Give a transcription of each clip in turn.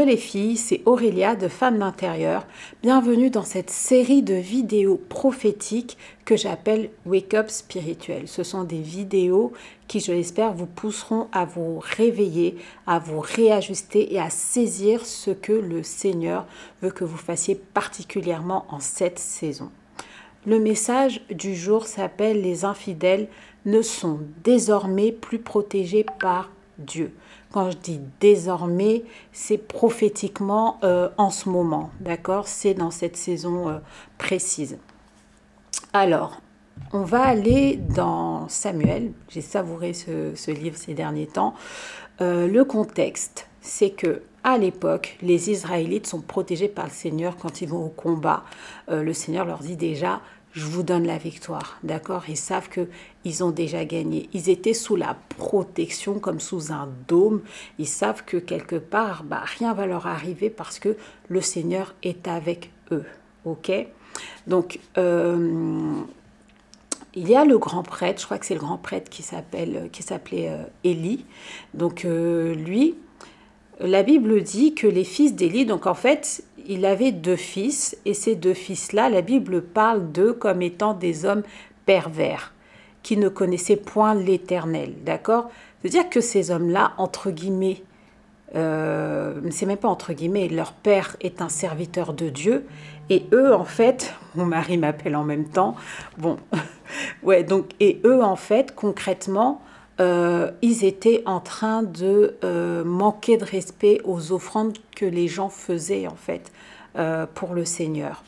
les filles, c'est Aurélia de Femmes d'Intérieur. Bienvenue dans cette série de vidéos prophétiques que j'appelle Wake Up Spirituel. Ce sont des vidéos qui, je l'espère, vous pousseront à vous réveiller, à vous réajuster et à saisir ce que le Seigneur veut que vous fassiez particulièrement en cette saison. Le message du jour s'appelle « Les infidèles ne sont désormais plus protégés par Dieu ». Quand je dis désormais, c'est prophétiquement en ce moment, d'accord? C'est dans cette saison précise. Alors, on va aller dans Samuel. J'ai savouré ce livre ces derniers temps. Le contexte, c'est que à l'époque, les Israélites sont protégés par le Seigneur quand ils vont au combat. Le Seigneur leur dit déjà, je vous donne la victoire, d'accord? Ils savent qu'ils ont déjà gagné. Ils étaient sous la protection, comme sous un dôme. Ils savent que quelque part, rien ne va leur arriver parce que le Seigneur est avec eux, ok? Donc, il y a le grand prêtre, je crois que c'est le grand prêtre qui s'appelait Élie. Donc, lui... La Bible dit que les fils d'Élie, donc en fait, il avait deux fils, et ces deux fils-là, la Bible parle d'eux comme étant des hommes pervers, qui ne connaissaient point l'Éternel, d'accord? C'est-à-dire que ces hommes-là, entre guillemets, c'est même pas entre guillemets, leur père est un serviteur de Dieu, et eux, en fait, mon mari m'appelle en même temps, bon, ouais, donc, et eux, en fait, concrètement, ils étaient en train de manquer de respect aux offrandes que les gens faisaient en fait pour le Seigneur.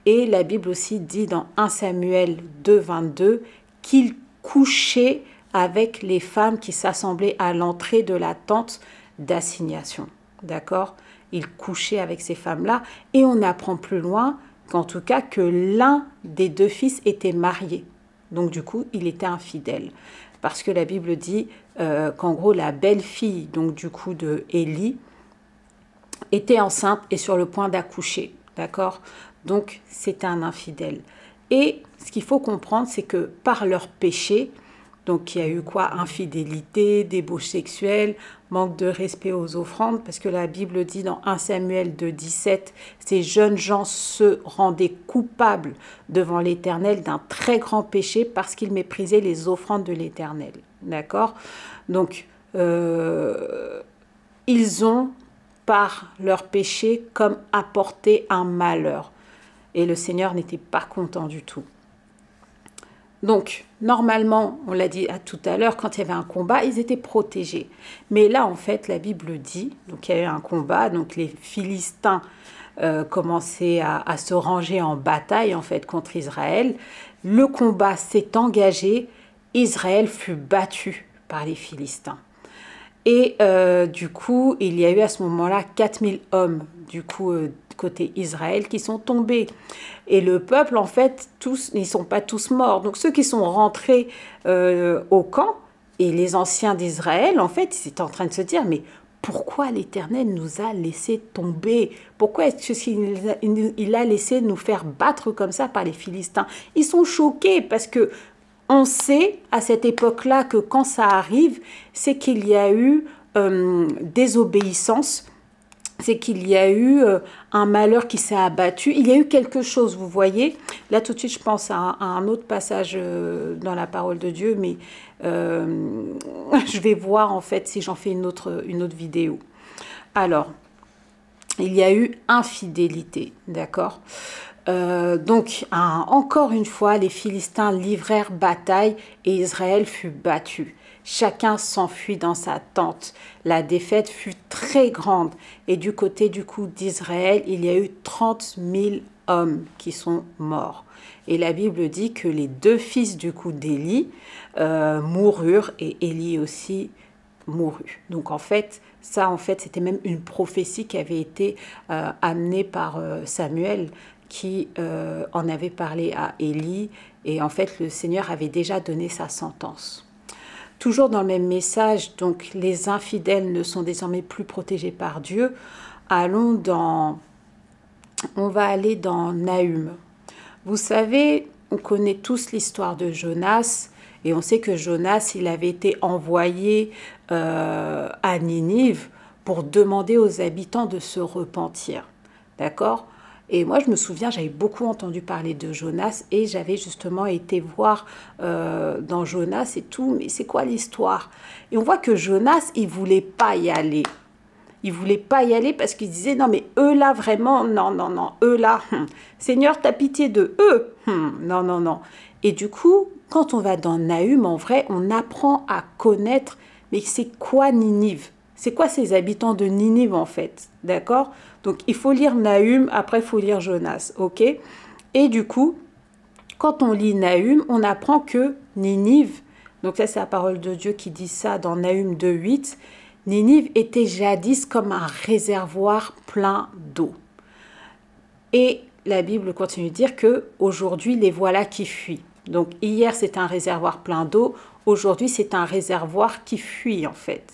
Et la Bible aussi dit dans 1 Samuel 2, 22 qu'ils couchaient avec les femmes qui s'assemblaient à l'entrée de la tente d'assignation. D'accord? Ils couchaient avec ces femmes-là et on apprend plus loin qu'en tout cas que l'un des deux fils était marié. Donc du coup, il était infidèle. Parce que la Bible dit qu'en gros, la belle-fille, donc du coup de Élie, était enceinte et sur le point d'accoucher, d'accord? Donc, c'était un infidèle. Et ce qu'il faut comprendre, c'est que par leur péché, donc il y a eu quoi? Infidélité, débauche sexuelle, manque de respect aux offrandes, parce que la Bible dit dans 1 Samuel 2, 17, ces jeunes gens se rendaient coupables devant l'Éternel d'un très grand péché parce qu'ils méprisaient les offrandes de l'Éternel. D'accord? Donc, ils ont, par leur péché, comme apporté un malheur. Et le Seigneur n'était pas content du tout. Donc, normalement, on l'a dit tout à l'heure, quand il y avait un combat, ils étaient protégés. Mais là, en fait, la Bible dit, donc il y a eu un combat, donc les Philistins commençaient à se ranger en bataille, en fait, contre Israël. Le combat s'est engagé, Israël fut battu par les Philistins. Et du coup, il y a eu à ce moment-là 4000 hommes, du coup, côté Israël, qui sont tombés. Et le peuple, en fait, tous, ils ne sont pas tous morts. Donc ceux qui sont rentrés au camp, et les anciens d'Israël, en fait, ils étaient en train de se dire, mais pourquoi l'Éternel nous a laissé tomber? Pourquoi est-ce qu'il a laissé nous faire battre comme ça par les Philistins? Ils sont choqués parce que on sait à cette époque-là que quand ça arrive, c'est qu'il y a eu désobéissance, c'est qu'il y a eu un malheur qui s'est abattu. Il y a eu quelque chose, vous voyez. Là, tout de suite, je pense à un autre passage dans la parole de Dieu, mais je vais voir, en fait, si j'en fais une autre vidéo. Alors, il y a eu infidélité, d'accord? Donc, encore une fois, les Philistins livrèrent bataille et Israël fut battu. Chacun s'enfuit dans sa tente. La défaite fut très grande. Et du côté du coup d'Israël, il y a eu 30 000 hommes qui sont morts. Et la Bible dit que les deux fils du coup d'Élie moururent et Élie aussi mourut. Donc en fait, ça c'était même une prophétie qui avait été amenée par Samuel, qui en avait parlé à Élie, et en fait le Seigneur avait déjà donné sa sentence. Toujours dans le même message, donc les infidèles ne sont désormais plus protégés par Dieu. On va aller dans Nahum. Vous savez, on connaît tous l'histoire de Jonas, et on sait que Jonas, il avait été envoyé à Ninive pour demander aux habitants de se repentir. D'accord? Et moi, je me souviens, j'avais beaucoup entendu parler de Jonas et j'avais justement été voir dans Jonas et tout, mais c'est quoi l'histoire? Et on voit que Jonas, il voulait pas y aller. Il voulait pas y aller parce qu'il disait, non mais eux là, vraiment, non, non, non, eux là, Seigneur, t'as pitié de eux, non, non, non. Et du coup, quand on va dans Nahum, en vrai, on apprend à connaître, mais c'est quoi Ninive? C'est quoi ces habitants de Ninive en fait? D'accord? Donc il faut lire Nahum, après il faut lire Jonas, ok? Et du coup, quand on lit Nahum, on apprend que Ninive, donc ça c'est la parole de Dieu qui dit ça dans Nahum 2,8, Ninive était jadis comme un réservoir plein d'eau. Et la Bible continue de dire que aujourd'hui les voilà qui fuient. Donc hier c'était un réservoir plein d'eau, aujourd'hui c'est un réservoir qui fuit en fait.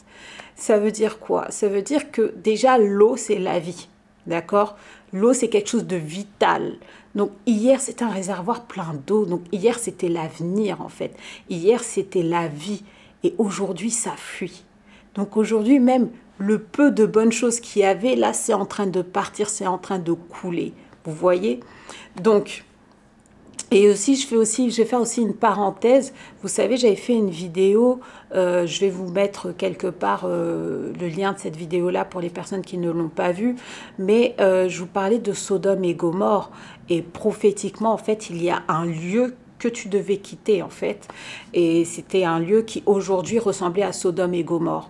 Ça veut dire quoi? Ça veut dire que déjà l'eau c'est la vie, d'accord? L'eau c'est quelque chose de vital. Donc hier c'était un réservoir plein d'eau, donc hier c'était l'avenir en fait. Hier c'était la vie et aujourd'hui ça fuit. Donc aujourd'hui même le peu de bonnes choses qu'il y avait là c'est en train de partir, c'est en train de couler. Vous voyez? Donc, et aussi, je vais faire aussi une parenthèse. Vous savez, j'avais fait une vidéo, je vais vous mettre quelque part le lien de cette vidéo-là pour les personnes qui ne l'ont pas vue. Mais je vous parlais de Sodome et Gomorrhe. Et prophétiquement, en fait, il y a un lieu que tu devais quitter, en fait. Et c'était un lieu qui, aujourd'hui, ressemblait à Sodome et Gomorrhe.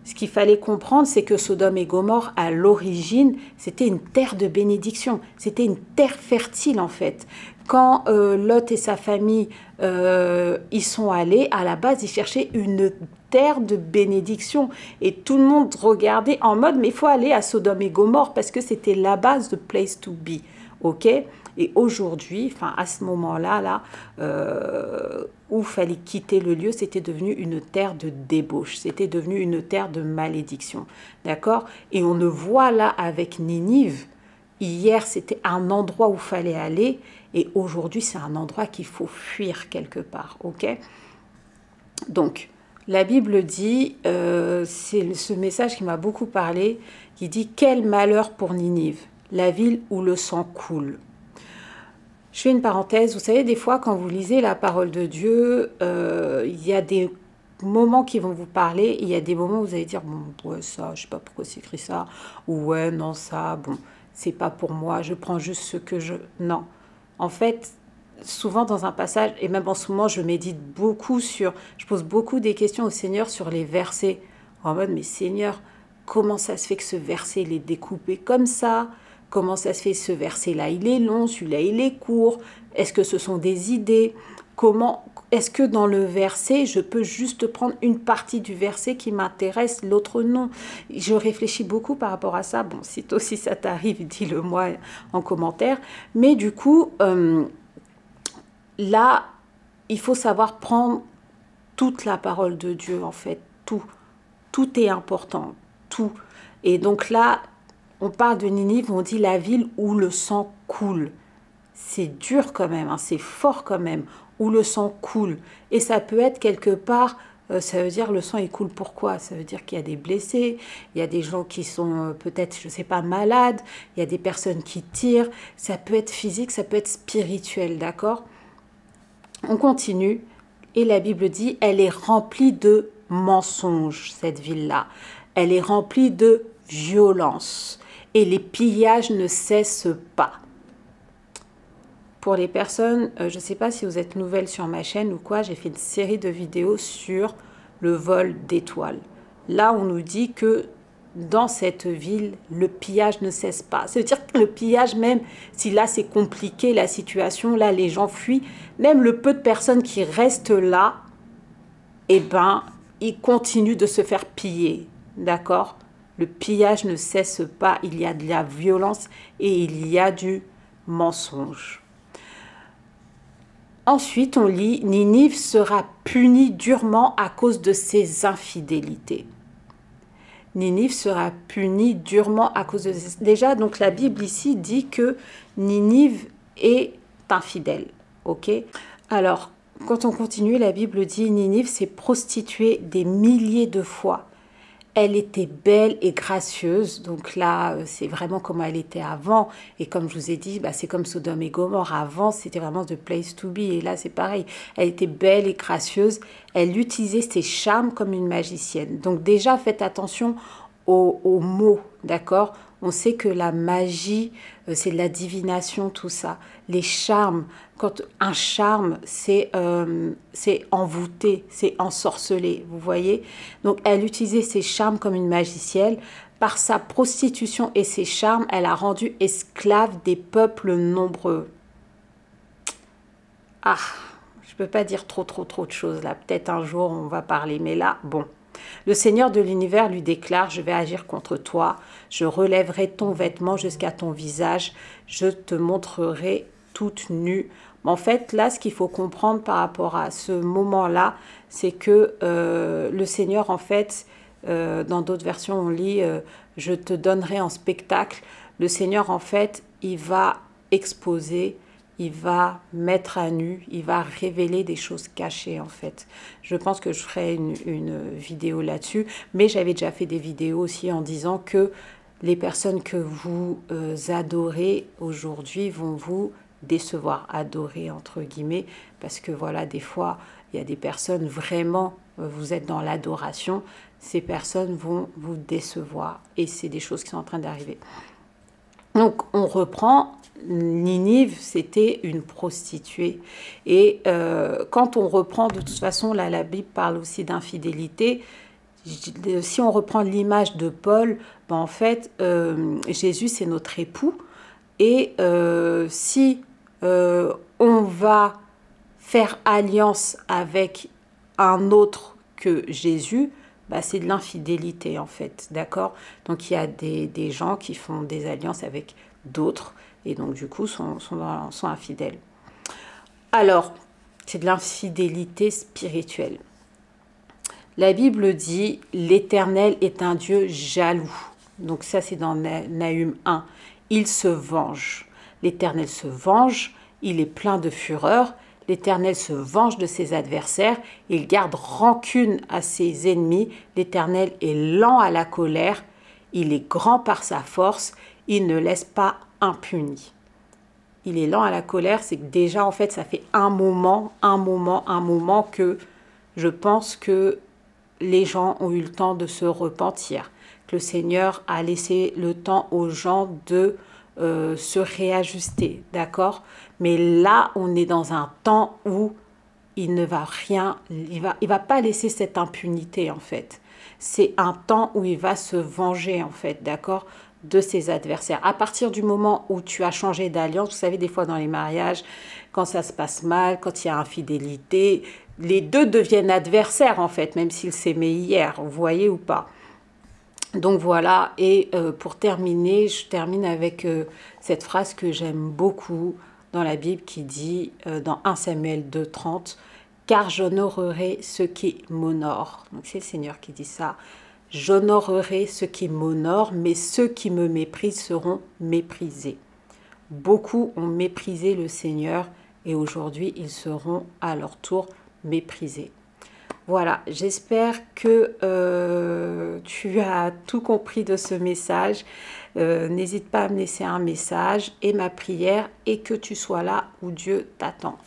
Ce qu'il fallait comprendre, c'est que Sodome et Gomorrhe, à l'origine, c'était une terre de bénédiction. C'était une terre fertile, en fait. Quand Lot et sa famille y sont allés, à la base, ils cherchaient une terre de bénédiction. Et tout le monde regardait en mode, mais il faut aller à Sodome et Gomorrhe parce que c'était la base, the place to be. OK? Et aujourd'hui, enfin à ce moment-là, où il fallait quitter le lieu, c'était devenu une terre de débauche, c'était devenu une terre de malédiction. D'accord? Et on le voit là avec Ninive. Hier, c'était un endroit où il fallait aller, et aujourd'hui, c'est un endroit qu'il faut fuir quelque part. OK? Donc, la Bible dit, c'est ce message qui m'a beaucoup parlé, qui dit « Quel malheur pour Ninive, la ville où le sang coule ». Je fais une parenthèse, vous savez, des fois, quand vous lisez la parole de Dieu, il y a des moments qui vont vous parler, il y a des moments où vous allez dire, bon, ouais, ça, je sais pas pourquoi c'est écrit ça, ou ouais, non, ça, bon, c'est pas pour moi, je prends juste ce que je... Non. En fait, souvent dans un passage, et même en ce moment, je médite beaucoup sur, je pose beaucoup des questions au Seigneur sur les versets, en mode, mais Seigneur, comment ça se fait que ce verset, il est découpé comme ça? Comment ça se fait ce verset-là, il est long, celui-là, il est court? Est-ce que ce sont des idées? Comment est-ce que dans le verset, je peux juste prendre une partie du verset qui m'intéresse, l'autre non? Je réfléchis beaucoup par rapport à ça. Bon, si toi aussi ça t'arrive, dis-le moi en commentaire. Mais du coup, là, il faut savoir prendre toute la parole de Dieu, en fait. Tout. Tout est important. Tout. Et donc là, on parle de Ninive, on dit la ville où le sang coule. C'est dur quand même, hein, c'est fort quand même, où le sang coule. Et ça peut être quelque part, ça veut dire le sang il coule pourquoi? Ça veut dire qu'il y a des blessés, il y a des gens qui sont peut-être, je ne sais pas, malades, il y a des personnes qui tirent. Ça peut être physique, ça peut être spirituel, d'accord? On continue. Et la Bible dit, elle est remplie de mensonges, cette ville-là. Elle est remplie de violence. Et les pillages ne cessent pas. Pour les personnes, je ne sais pas si vous êtes nouvelles sur ma chaîne ou quoi, j'ai fait une série de vidéos sur le vol d'étoiles. Là, on nous dit que dans cette ville, le pillage ne cesse pas. Ça veut dire que le pillage, même si là c'est compliqué, la situation, là les gens fuient, même le peu de personnes qui restent là, eh ben, ils continuent de se faire piller. D'accord? Le pillage ne cesse pas, il y a de la violence et il y a du mensonge. Ensuite, on lit « Ninive sera punie durement à cause de ses infidélités ». Ninive sera punie durement à cause de ses... Déjà, donc la Bible ici dit que Ninive est infidèle. Ok? Alors, quand on continue, la Bible dit « Ninive s'est prostituée des milliers de fois. elle était belle et gracieuse. Donc là, c'est vraiment comment elle était avant. Et comme je vous ai dit, bah, c'est comme Sodome et Gomorrhe. Avant, c'était vraiment the place to be. Et là, c'est pareil. Elle était belle et gracieuse. Elle utilisait ses charmes comme une magicienne. Donc déjà, faites attention aux mots, d'accord? On sait que la magie, c'est de la divination, tout ça. Les charmes, quand un charme, c'est envoûté, c'est ensorcelé, vous voyez? Donc, elle utilisait ses charmes comme une magicienne. Par sa prostitution et ses charmes, elle a rendu esclave des peuples nombreux. Ah, je ne peux pas dire trop de choses là. Peut-être un jour, on va parler, mais là, bon. Le Seigneur de l'univers lui déclare, je vais agir contre toi, je relèverai ton vêtement jusqu'à ton visage, je te montrerai toute nue. En fait, là, ce qu'il faut comprendre par rapport à ce moment-là, c'est que le Seigneur, en fait, dans d'autres versions, on lit, je te donnerai en spectacle. Le Seigneur, en fait, il va exposer, il va mettre à nu, il va révéler des choses cachées en fait. Je pense que je ferai une vidéo là-dessus, mais j'avais déjà fait des vidéos aussi en disant que les personnes que vous adorez aujourd'hui vont vous décevoir, adorer entre guillemets, parce que voilà, des fois, il y a des personnes vraiment, vous êtes dans l'adoration, ces personnes vont vous décevoir et c'est des choses qui sont en train d'arriver. Donc, on reprend, Ninive, c'était une prostituée. Et quand on reprend, de toute façon, là, la Bible parle aussi d'infidélité. Si on reprend l'image de Paul, ben, en fait, Jésus, c'est notre époux. Et si on va faire alliance avec un autre que Jésus, bah, c'est de l'infidélité en fait, d'accord? Donc il y a des gens qui font des alliances avec d'autres et donc du coup sont infidèles. Alors, c'est de l'infidélité spirituelle. La Bible dit, l'Éternel est un Dieu jaloux. Donc ça c'est dans Nahum 1. Il se venge. L'Éternel se venge, il est plein de fureur. L'Éternel se venge de ses adversaires, il garde rancune à ses ennemis. L'Éternel est lent à la colère, il est grand par sa force, il ne laisse pas impuni. Il est lent à la colère, c'est que déjà en fait ça fait un moment que je pense que les gens ont eu le temps de se repentir, que le Seigneur a laissé le temps aux gens de se réajuster, d'accord? Mais là, on est dans un temps où il ne va rien, il va pas laisser cette impunité en fait. C'est un temps où il va se venger en fait, d'accord, de ses adversaires. À partir du moment où tu as changé d'alliance, vous savez, des fois dans les mariages, quand ça se passe mal, quand il y a infidélité, les deux deviennent adversaires en fait, même s'ils s'aimaient hier, vous voyez ou pas? Donc voilà, et pour terminer, je termine avec cette phrase que j'aime beaucoup dans la Bible qui dit dans 1 Samuel 2,30 « Car j'honorerai ceux qui m'honorent ». Donc c'est le Seigneur qui dit ça. « J'honorerai ceux qui m'honorent, mais ceux qui me méprisent seront méprisés ». Beaucoup ont méprisé le Seigneur et aujourd'hui ils seront à leur tour méprisés. Voilà, j'espère que tu as tout compris de ce message. N'hésite pas à me laisser un message et ma prière est que tu sois là où Dieu t'attend.